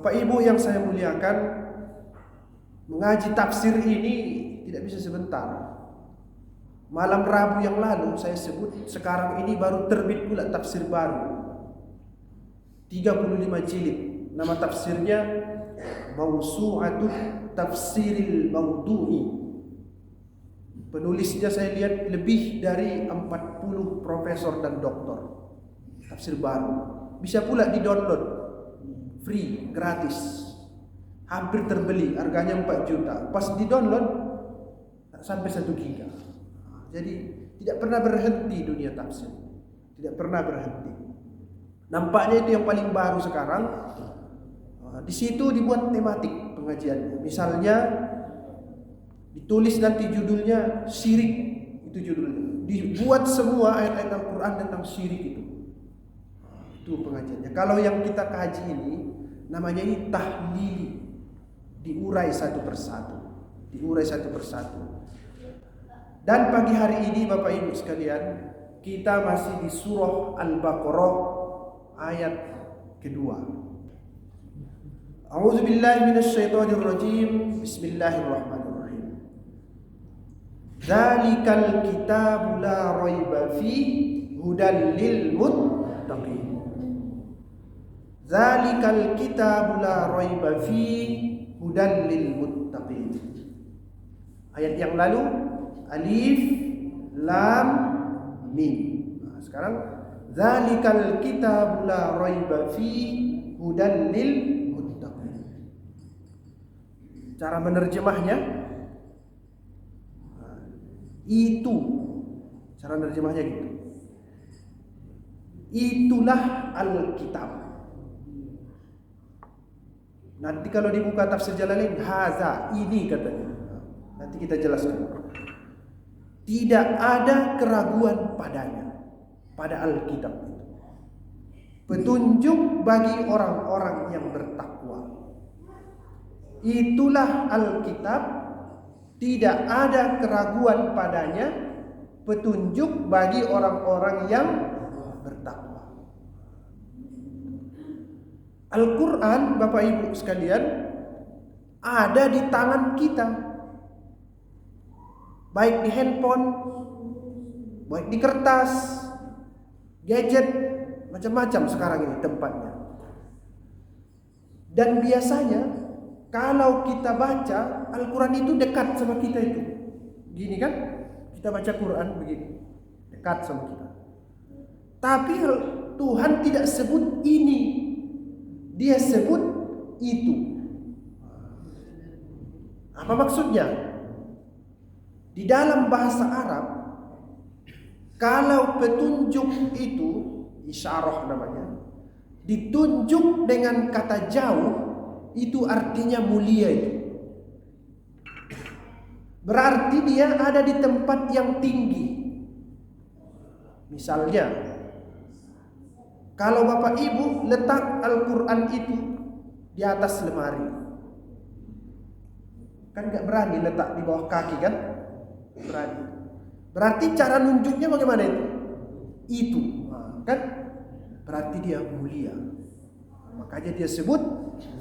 Bapak Ibu yang saya muliakan, mengaji tafsir ini tidak bisa sebentar. Malam Rabu yang lalu saya sebut, sekarang ini baru terbit pula tafsir baru, 35 jilid. Nama tafsirnya Mawsu'atut Tafsiril Mawdu'i. Penulisnya saya lihat lebih dari 40 profesor dan doktor. Tafsir baru. Bisa pula di-download free, gratis. Hampir terbeli, harganya 4 juta. Pas di-download sampai 1 giga. Jadi tidak pernah berhenti dunia tafsir. Tidak pernah berhenti. Nampaknya itu yang paling baru sekarang. Di situ dibuat tematik pengajiannya. Misalnya ditulis nanti judulnya syirik, itu judulnya. Dibuat semua ayat-ayat Al-Quran tentang syirik itu. Itu pengajiannya. Kalau yang kita kaji ini namanya ini tahlili, diurai satu persatu, diurai satu persatu. Dan pagi hari ini Bapak Ibu sekalian, kita masih di surah Al-Baqarah ayat kedua. A'udzubillahi minasyaitonirrajim. Bismillahirrahmanirrahim. Dzalikal kitabu la raiba fihi hudal lil muttaqin. Dzalikal kitabu la raiba fihi hudal lil muttaqin. Ayat yang lalu alif lam mim. Nah, sekarang dzalikal kitabu la raiba fihi hudal lil muttaqin. Cara menerjemahnya itu, cara menerjemahnya gitu. Itulah Alkitab. Nanti kalau dibuka tafsir Jalalain, haza, ini katanya. Nanti kita jelaskan. Tidak ada keraguan padanya, pada Alkitab itu. Petunjuk bagi orang-orang yang bertakwa. Itulah Alkitab, tidak ada keraguan padanya, petunjuk bagi orang-orang yang bertakwa. Al-Quran, Bapak Ibu sekalian, ada di tangan kita, baik di handphone, baik di kertas, gadget, macam-macam sekarang ini tempatnya. Dan biasanya kalau kita baca Al-Quran itu dekat sama kita itu. Gini kan? Kita baca Quran begini. Dekat sama kita. Tapi Tuhan tidak sebut ini. Dia sebut itu. Apa maksudnya? Di dalam bahasa Arab, kalau petunjuk itu, isyarah namanya, ditunjuk dengan kata jauh, itu artinya mulia itu. Berarti dia ada di tempat yang tinggi. Misalnya, kalau Bapak Ibu letak Al-Quran itu di atas lemari, kan gak berani letak di bawah kaki kan? Berani. Berarti cara nunjuknya bagaimana itu? Itu, kan? Berarti dia mulia. Makanya dia sebut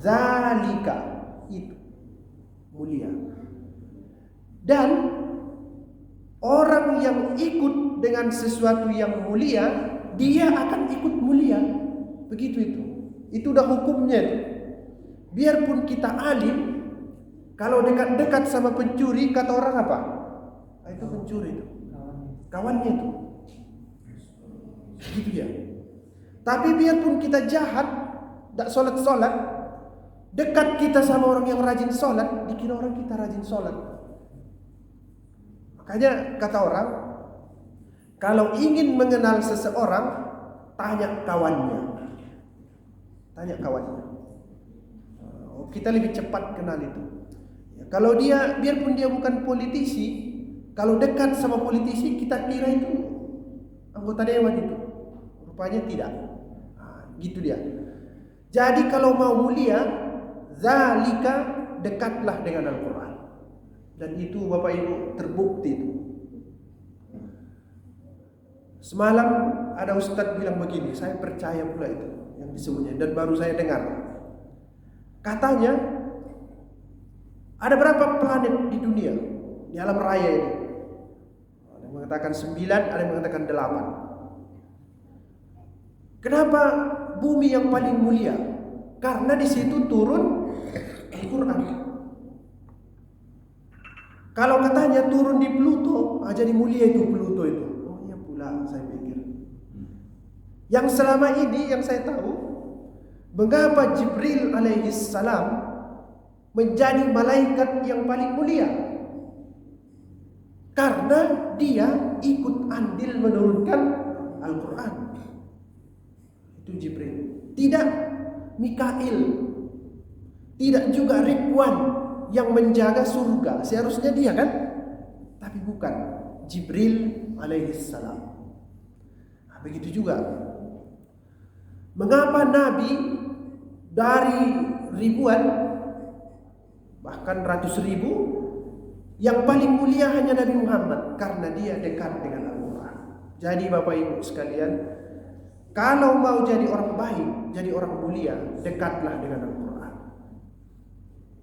zalika, itu mulia. Dan orang yang ikut dengan sesuatu yang mulia, dia akan ikut mulia. Begitu itu. Itu udah hukumnya itu. Biarpun kita alim, kalau dekat-dekat sama pencuri, kata orang apa? Itu pencuri itu. Kawannya itu. Gitu ya. Tapi biarpun kita jahat, tidak sholat-sholat, dekat kita sama orang yang rajin sholat, dikira orang kita rajin sholat. Makanya kata orang, kalau ingin mengenal seseorang, tanya kawannya. Tanya kawannya. Kita lebih cepat kenal itu. Kalau dia, biarpun dia bukan politisi, kalau dekat sama politisi, kita kira itu anggota dewan itu. Rupanya tidak. Gitu dia. Jadi kalau mau mulia, zalika, dekatlah dengan Al-Quran. Dan itu Bapak Ibu terbukti itu. Semalam ada ustadz bilang begini, saya percaya pula itu yang disebutnya, dan baru saya dengar. Katanya ada berapa planet di dunia, di alam raya ini? Ada yang mengatakan 9, ada yang mengatakan 8. Kenapa bumi yang paling mulia? Karena di situ turun Al-Quran. Kalau katanya turun di Pluto, jadi mulia itu Pluto itu. Oh iya pula, saya pikir. Yang selama ini yang saya tahu, mengapa Jibril alaihissalam menjadi malaikat yang paling mulia? Karena dia ikut andil menurunkan Al-Quran. Itu Jibril. Tidak Mikail, tidak juga Ridwan yang menjaga surga. Seharusnya dia kan? Tapi bukan, Jibril alaihissalam. Nah, begitu juga. Mengapa Nabi dari ribuan, bahkan ratus ribu, yang paling mulia hanya Nabi Muhammad? Karena dia dekat dengan Al-Quran. Jadi Bapak Ibu sekalian, kalau mau jadi orang baik, jadi orang mulia, dekatlah dengan Al-Quran.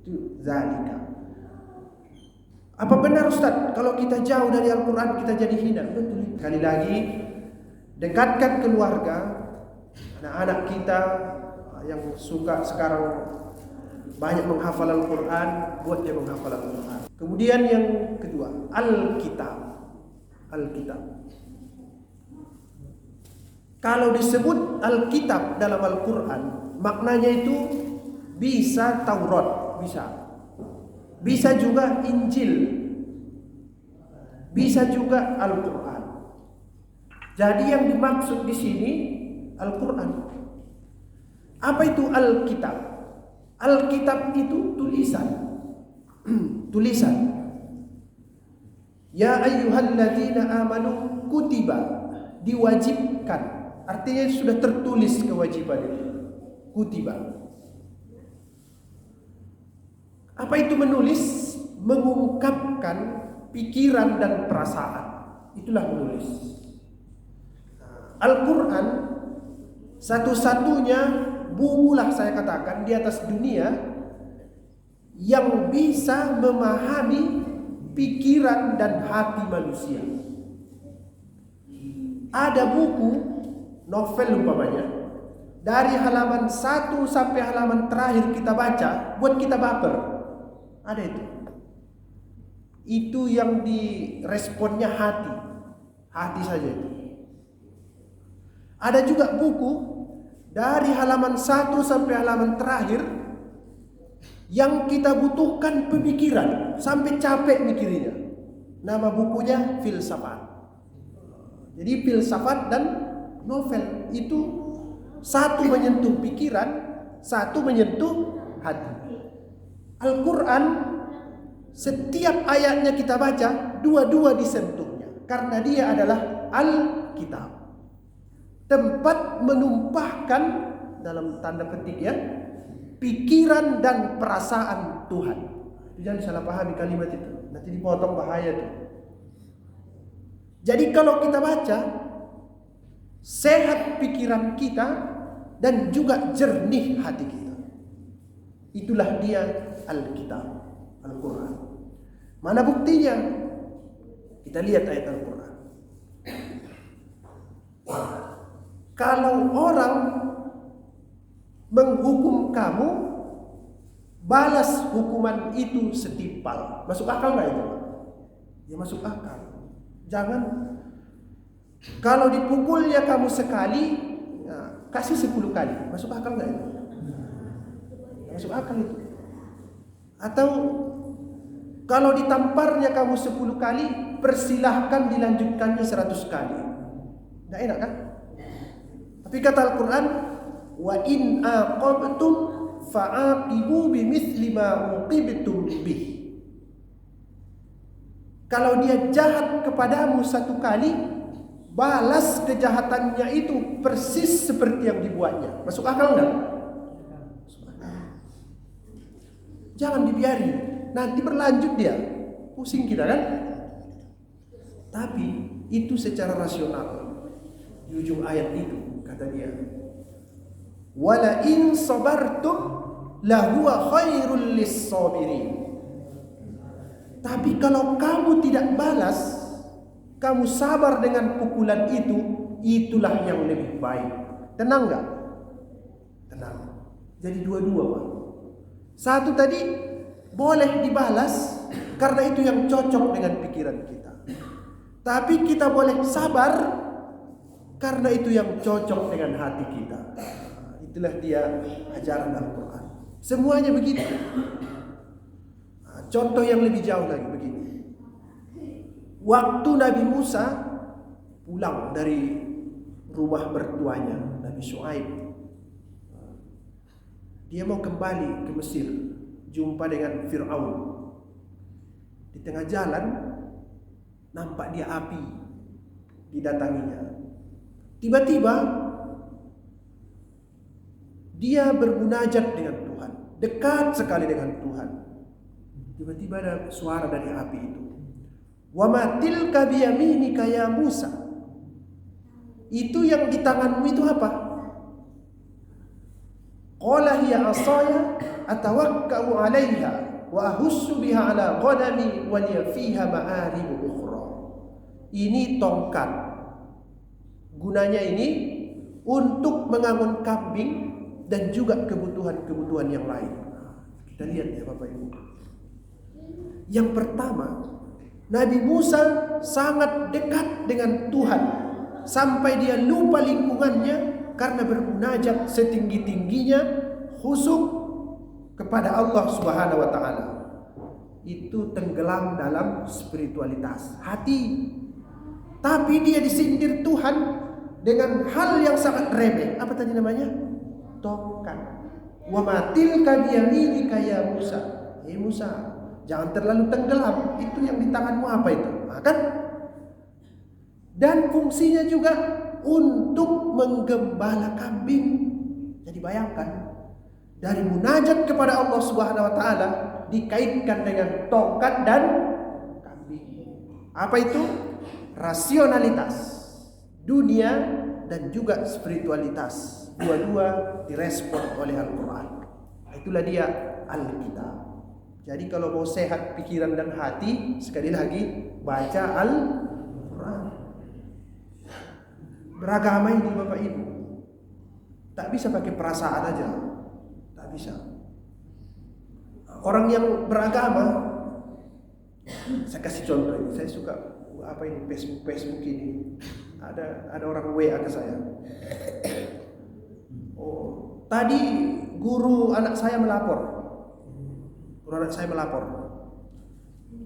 Itu zalika. Apa benar Ustaz, kalau kita jauh dari Al-Quran kita jadi hina? Betul. Sekali lagi, dekatkan keluarga, anak-anak kita yang suka sekarang banyak menghafal Al-Quran, buat dia menghafal Al-Quran. Kemudian yang kedua, Alkitab. Alkitab. Kalau disebut Alkitab dalam Al-Quran, maknanya itu bisa Taurat, bisa juga Injil, bisa juga Al-Quran. Jadi yang dimaksud di sini Al-Quran. Apa itu Alkitab? Alkitab itu tulisan. Tulisan. Ya ayyuhalladzina amanu kutiba, diwajibkan. Artinya sudah tertulis kewajiban itu. Kutiba. Apa itu menulis? Mengungkapkan pikiran dan perasaan. Itulah menulis. Al-Quran satu-satunya buku lah saya katakan di atas dunia yang bisa memahami pikiran dan hati manusia. Ada buku novel umpamanya, dari halaman 1 sampai halaman terakhir kita baca, buat kita baper. Ada itu. Itu yang diresponnya hati. Hati saja itu. Ada juga buku dari halaman 1 sampai halaman terakhir yang kita butuhkan pemikiran sampai capek mikirnya. Nama bukunya filsafat. Jadi filsafat dan novel itu satu menyentuh pikiran, satu menyentuh hati. Al-Quran setiap ayatnya kita baca, dua-dua disentuhnya. Karena dia adalah Al-Kitab. Tempat menumpahkan, dalam tanda petik ya, pikiran dan perasaan Tuhan. Jangan salah pahami kalimat itu. Nanti dipotong bahaya tuh. Jadi kalau kita baca, sehat pikiran kita dan juga jernih hati kita. Itulah dia Alkitab, Al-Quran. Mana buktinya? Kita lihat ayat Al-Quran. Kalau orang menghukum kamu, balas hukuman itu setimpal. Masuk akal nggak itu? Ya masuk akal. Jangan kalau dipukulnya kamu sekali, ya, kasih 10 kali. Masuk akal nggak itu? Masuk akal itu. Atau kalau ditamparnya kamu 10 kali, persilahkan dilanjutkannya 100 kali. Nggak enak kan? Tapi kata Al-Quran, wa in aqabtum fa'aqibu bimithli ma uqibtum bih. Kalau dia jahat kepadamu 1 kali, balas kejahatannya itu persis seperti yang dibuatnya. Masuk akal enggak? Jangan dibiarin, nanti berlanjut dia. Pusing kita kan? Tapi itu secara rasional. Di ujung ayat itu kata dia, wala in sabartum lahuwa khairul lis-sabirin. Tapi kalau kamu tidak balas, kamu sabar dengan pukulan itu, itulah yang lebih baik. Tenang gak? Tenang. Jadi dua-dua, Pak. Satu tadi boleh dibalas karena itu yang cocok dengan pikiran kita. Tapi kita boleh sabar karena itu yang cocok dengan hati kita. Itulah dia ajaran Al-Quran. Semuanya begitu. Contoh yang lebih jauh lagi begini. Waktu Nabi Musa pulang dari rumah mertuanya, Nabi Syuaib, dia mau kembali ke Mesir, jumpa dengan Fir'aun. Di tengah jalan nampak dia api didatanginya. Tiba-tiba dia bermunajat dengan Tuhan, dekat sekali dengan Tuhan. Tiba-tiba ada suara dari api itu. Wa ma tilka biyaminika ya Musa. Itu yang di tanganmu itu apa? Qala hiya asaya atawakka'u 'alaiha wa ahussu biha 'ala ghanami wa liya fiha ma'arib ukhra. Ini tongkat. Gunanya ini untuk mengangon kambing dan juga kebutuhan-kebutuhan yang lain. Kita lihat ya Bapak Ibu. Yang pertama, Nabi Musa sangat dekat dengan Tuhan sampai dia lupa lingkungannya karena bermunajat setinggi-tingginya khusyuk kepada Allah Subhanahu wa taala. Itu tenggelam dalam spiritualitas hati. Tapi dia disindir Tuhan dengan hal yang sangat remeh. Apa tadi namanya? Tongkat. Wa ma tilka biyaminika ya Musa. Musa, jangan terlalu tenggelam. Itu yang di tanganmu apa itu? Kan? Dan fungsinya juga untuk menggembala kambing. Jadi bayangkan, dari munajat kepada Allah Subhanahu wa taala dikaitkan dengan tongkat dan kambing. Apa itu? Rasionalitas dunia dan juga spiritualitas. Dua-dua direspon oleh Al-Quran. Itulah dia Alkitab. Jadi kalau mau sehat pikiran dan hati, sekali lagi baca Al-Quran. Beragama ini Bapak Ibu tak bisa pakai perasaan aja. Tak bisa. Orang yang beragama, saya kasih contoh ini. Saya suka apa ini Facebook ini. Ada orang WA ke saya. Oh, tadi guru anak saya melapor.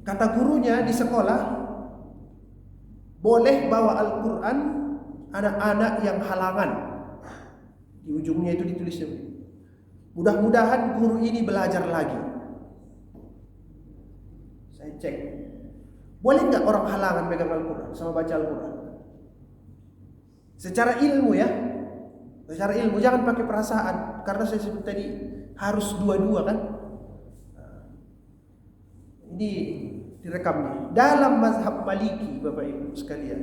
Kata gurunya di sekolah, boleh bawa Al-Quran anak-anak yang halangan. Di ujungnya itu ditulisnya, mudah-mudahan guru ini belajar lagi. Saya cek, boleh nggak orang halangan pegang Al-Quran sama baca Al-Quran? Secara ilmu ya, secara ilmu, jangan pakai perasaan. Karena saya sebut tadi harus dua-dua kan. Ini direkam nih. Dalam mazhab Maliki Bapak Ibu sekalian,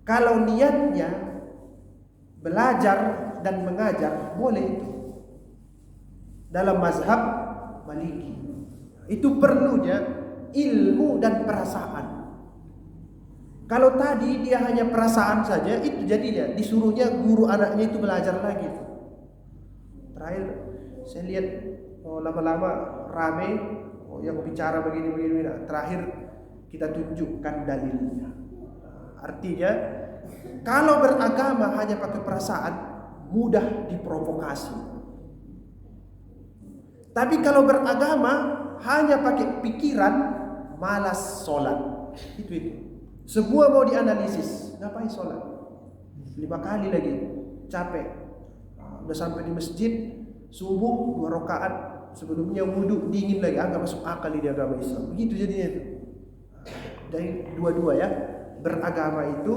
kalau niatnya belajar dan mengajar, boleh itu. Dalam mazhab Maliki itu perlunya ilmu dan perasaan. Kalau tadi dia hanya perasaan saja, itu jadinya disuruhnya guru anaknya itu belajar lagi. Terakhir saya lihat lama-lama rame yang bicara begini. Terakhir kita tunjukkan dalilnya. Artinya kalau beragama hanya pakai perasaan, mudah diprovokasi. Tapi kalau beragama hanya pakai pikiran, malas sholat. Itu. Semua mau dianalisis. Ngapain sholat? 5 kali lagi. Capek. Udah sampai di masjid, subuh 2 rakaat. Sebelumnya wudu, dingin lagi. Nggak masuk akal di agama Islam. Begitu jadinya itu. Dari dua-dua ya. Beragama itu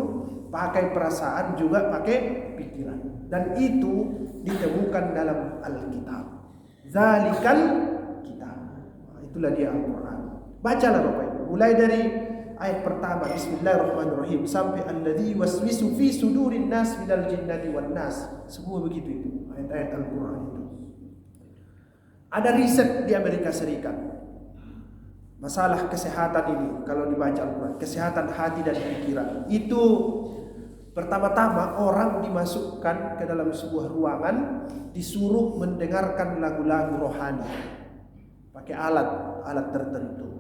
pakai perasaan juga pakai pikiran. Dan itu ditemukan dalam Alkitab. Zalikal kitab. Itulah dia Al-Quran. Bacalah Bapak Ibu. Mulai dari ayat pertama, Bismillahirrahmanirrahim, sampai alladzi waswisu fi sudurin nas minal jinnati wan nas. Semua begitu itu ayat-ayat Al-Quran itu. Ada riset di Amerika Serikat. Masalah kesehatan ini, kalau dibaca Al-Quran, kesehatan hati dan pikiran. Itu pertama-tama orang dimasukkan ke dalam sebuah ruangan, disuruh mendengarkan lagu-lagu rohani. Pakai alat tertentu.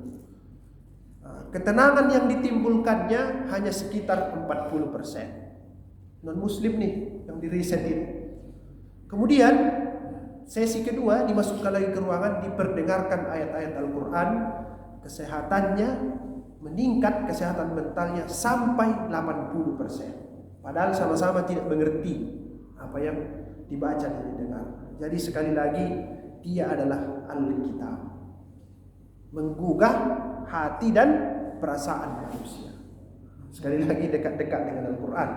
Ketenangan yang ditimbulkannya hanya sekitar 40%. Non-muslim nih yang diriset ini. Kemudian sesi kedua dimasukkan lagi ke ruangan, diperdengarkan ayat-ayat Al-Quran. Kesehatannya meningkat, kesehatan mentalnya sampai 80%. Padahal sama-sama tidak mengerti apa yang dibaca dan didengar. Jadi sekali lagi, dia adalah Alkitab, menggugah hati dan perasaan manusia. Sekali lagi, dekat-dekat dengan Al-Quran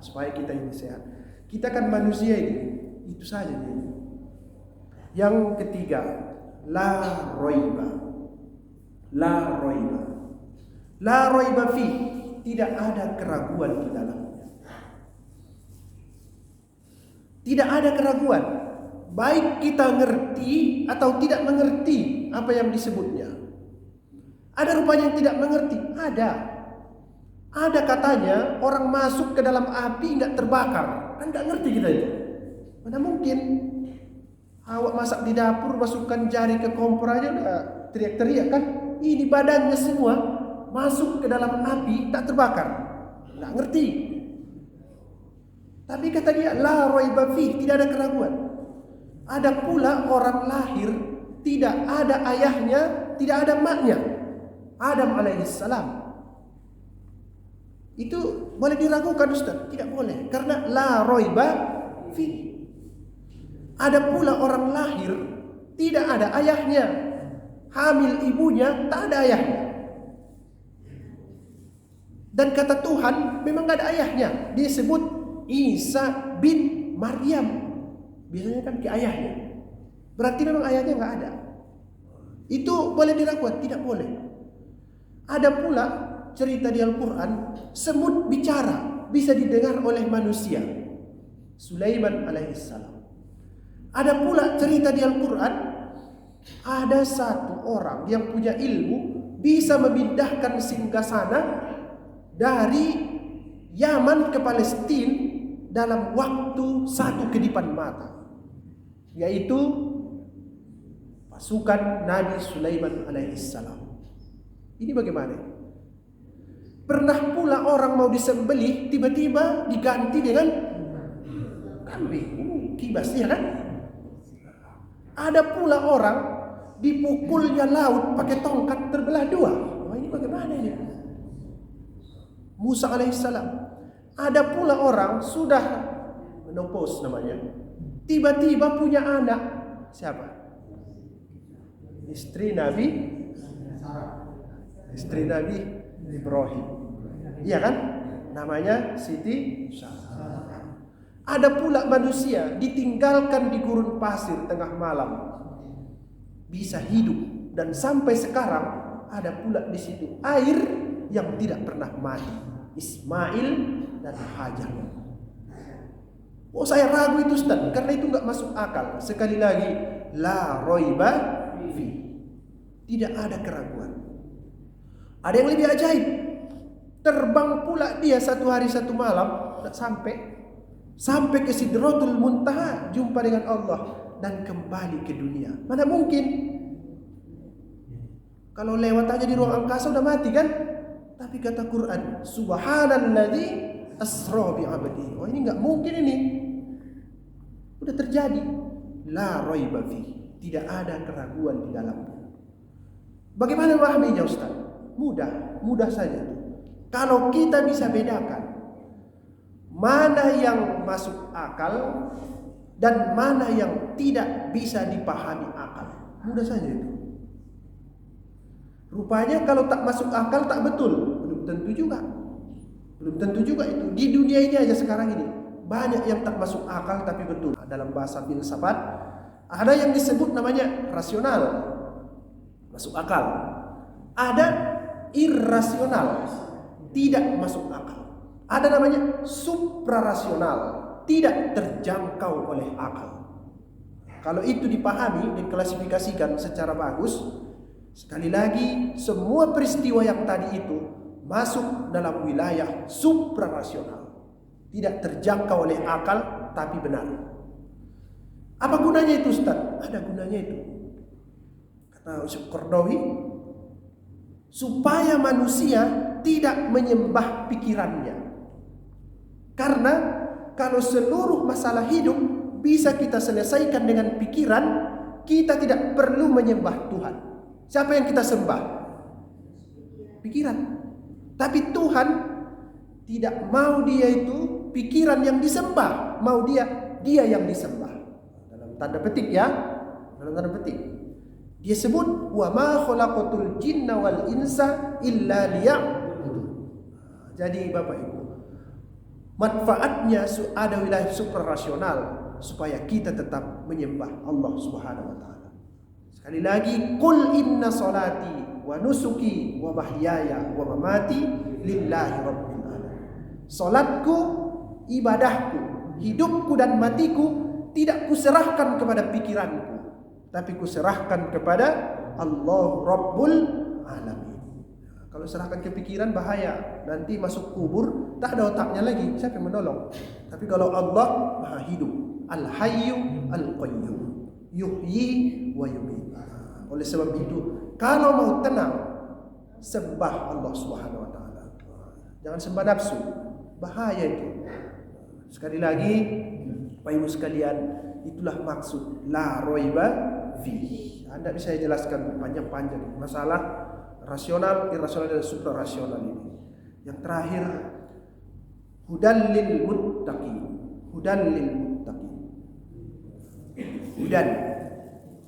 supaya kita ini sehat. Kita kan manusia ini, itu saja dia. Yang ketiga, la roiba. La roiba. La roiba fi, tidak ada keraguan di dalamnya. Tidak ada keraguan. Baik kita ngerti atau tidak mengerti apa yang disebutnya. Ada rupanya yang tidak mengerti, ada. Ada katanya orang masuk ke dalam api nggak terbakar, kan nggak ngerti kita itu. Mana mungkin? Awak masak di dapur, masukkan jari ke kompor aja udah teriak-teriak kan? Ini badannya semua masuk ke dalam api tak terbakar, nggak ngerti. Tapi kata dia la raiba fi, tidak ada keraguan. Ada pula orang lahir tidak ada ayahnya, tidak ada maknya. Adam alaihissalam. Itu boleh diragukan Ustaz? Tidak boleh, karena la raiba fi. Ada pula orang lahir tidak ada ayahnya, hamil ibunya tak ada ayahnya. Dan kata Tuhan memang gak ada ayahnya. Dia sebut Isa bin Maryam. Biasanya kan ke ayahnya. Berarti memang ayahnya gak ada. Itu boleh diragukan? Tidak boleh. Ada pula cerita di Al-Quran, semut bicara, bisa didengar oleh manusia. Sulaiman alaihissalam. Ada pula cerita di Al-Quran, ada satu orang yang punya ilmu bisa memindahkan singgasana dari Yaman ke Palestina dalam waktu satu kedipan mata, yaitu pasukan Nabi Sulaiman alaihissalam. Ini bagaimana? Pernah pula orang mau disembelih, tiba-tiba diganti dengan kambing. Kibasnya kan? Ada pula orang dipukulnya laut pakai tongkat terbelah dua. Wah, ini bagaimana ini? Musa alaihissalam. Ada pula orang sudah menopause namanya, tiba-tiba punya anak. Siapa? Istri Nabi Ibrahim. Iya kan? Namanya Siti Sarah. Ada pula manusia ditinggalkan di gurun pasir tengah malam, bisa hidup, dan sampai sekarang ada pula di situ air yang tidak pernah mati. Ismail dan Hajar. Oh, saya ragu itu Ustaz, karena itu nggak masuk akal. Sekali lagi, la roiba fi, tidak ada keraguan. Ada yang lebih ajaib. Terbang pula dia satu hari satu malam, sampai ke Sidratul Muntaha, jumpa dengan Allah dan kembali ke dunia. Mana mungkin? Kalau lewat aja di ruang angkasa udah mati kan? Tapi kata Quran, subhanalladzi asra bi 'abdihi. Oh, ini enggak mungkin ini. Udah terjadi. La raiba fi. Tidak ada keraguan di dalamnya. Bagaimana memahaminya Ustaz? Mudah saja. Kalau kita bisa bedakan mana yang masuk akal dan mana yang tidak bisa dipahami akal, mudah saja itu. Rupanya kalau tak masuk akal tak betul, belum tentu juga itu. Di dunia ini aja sekarang ini banyak yang tak masuk akal tapi betul. Dalam bahasa filsafat ada yang disebut namanya rasional, masuk akal. Ada irrasional, tidak masuk akal. Ada namanya suprarasional, tidak terjangkau oleh akal. Kalau itu dipahami dan klasifikasikan secara bagus, sekali lagi semua peristiwa yang tadi itu masuk dalam wilayah suprarasional, tidak terjangkau oleh akal tapi benar. Apa gunanya itu, Ustaz? Ada gunanya itu. Kata Syekh Qaradawi, supaya manusia tidak menyembah pikirannya. Karena kalau seluruh masalah hidup bisa kita selesaikan dengan pikiran, kita tidak perlu menyembah Tuhan. Siapa yang kita sembah? Pikiran. Tapi Tuhan tidak mau dia itu pikiran yang disembah, mau dia yang disembah. Dalam tanda petik ya, dalam tanda petik. Dia sebut wa ma khalaqatul jinna wal insa illa liya'budun. Jadi Bapak Ibu, manfaatnya ada wilayah suprarasional supaya kita tetap menyembah Allah Subhanahu wa taala. Sekali lagi, qul inna salati wa nusuki wa mahyaya wa mamati lillahi rabbil alamin. Salatku, ibadahku, hidupku dan matiku tidak kuserahkan kepada pikiranku, tapi kuserahkan kepada Allah Rabbul Alamin. Kalau serahkan ke pikiran bahaya, nanti masuk kubur tak ada otaknya lagi, siapa yang menolong? Tapi kalau Allah Maha hidup, Al-Hayyu Al-Qayyum, yuhyi wa yumiit. Oleh sebab itu, kalau mau tenang, sembah Allah Subhanahu wa taala. Jangan sembah nafsu, bahaya itu. Sekali lagi, Bapak Ibu sekalian, itulah maksud la raiba fi. Anda bisa saya jelaskan panjang-panjang masalah rasional, irrasional dan suprarasional ini. Yang terakhir, hudan lil muttaqin. Hudan lil muttaqin.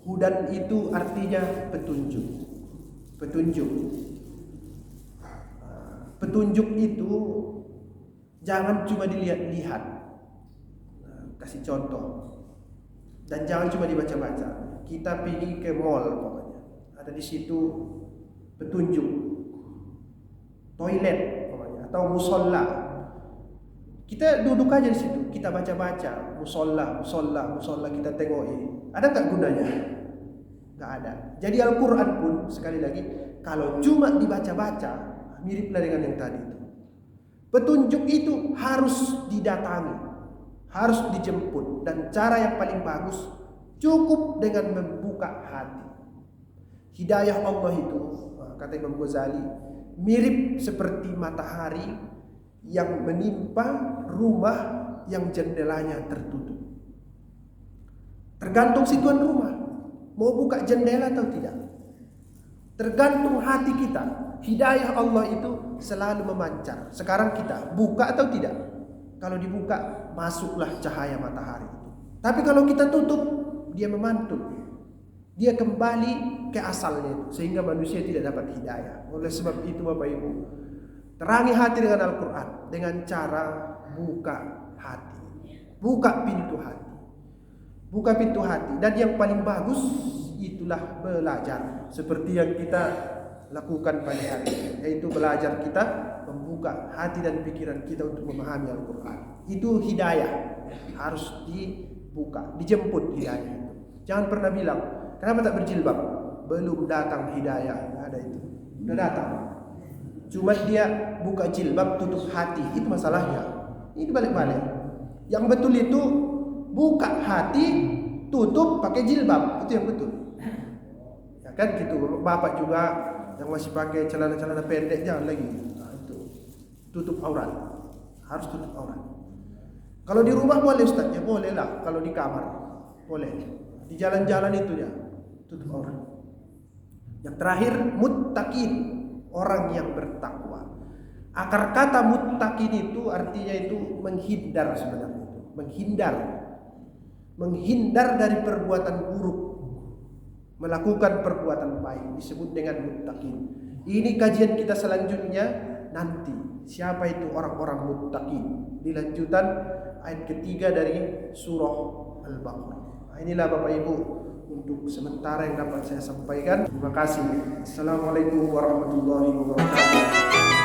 Hudan itu artinya petunjuk. Petunjuk. Petunjuk itu jangan cuma dilihat-lihat. Kasih contoh. Dan jangan cuma dibaca-baca. Kita pergi ke mall pokoknya. Ada di situ petunjuk. Toilet pokoknya atau musola. Kita duduk aja di situ, kita baca-baca musola kita tengok ini. Ada nggak gunanya? Nggak ada. Jadi Al-Quran pun sekali lagi kalau cuma dibaca-baca miriplah dengan yang tadi itu. Petunjuk itu harus didatangi, harus dijemput, dan cara yang paling bagus cukup dengan membuka hati. Hidayah Allah itu, kata Imam Ghazali, mirip seperti matahari yang menimpa rumah yang jendelanya tertutup. Tergantung si tuan rumah mau buka jendela atau tidak. Tergantung hati kita. Hidayah Allah itu selalu memancar. Sekarang kita buka atau tidak? Kalau dibuka, masuklah cahaya matahari. Tapi kalau kita tutup, dia memantul. Dia kembali ke asalnya itu, sehingga manusia tidak dapat hidayah. Oleh sebab itu Bapak Ibu, terangi hati dengan Al-Quran dengan cara buka hati. Buka pintu hati. Buka pintu hati. Dan yang paling bagus itulah belajar. Seperti yang kita lakukan pada hari ini, yaitu belajar kita membuka hati dan pikiran kita untuk memahami Al-Quran. Itu hidayah. Harus dibuka, dijemput hidayah itu. Jangan pernah bilang, kenapa tak berjilbab? Belum datang hidayah. Tidak ada itu. Sudah datang. Cuma dia buka jilbab, tutup hati. Itu masalahnya. Ini balik-balik. Yang betul itu buka hati, tutup pakai jilbab. Itu yang betul. Ya kan gitu. Bapak juga yang masih pakai celana-celana pendek jangan lagi. Nah, itu tutup aurat. Harus tutup aurat. Kalau di rumah boleh Ustaz, ya boleh lah. Kalau di kamar boleh. Di jalan-jalan itu ya tutup aurat. Yang terakhir, muttaqin, orang yang bertakwa. Akar kata muttaqin itu artinya itu menghindar sebenarnya. Menghindar dari perbuatan buruk, melakukan perbuatan baik, disebut dengan muttaqin. Ini kajian kita selanjutnya nanti. Siapa itu orang-orang muttaqin? Di lanjutan ayat ketiga dari surah Al-Baqarah. Inilah Bapak Ibu untuk sementara yang dapat saya sampaikan. Terima kasih. Assalamualaikum warahmatullahi wabarakatuh.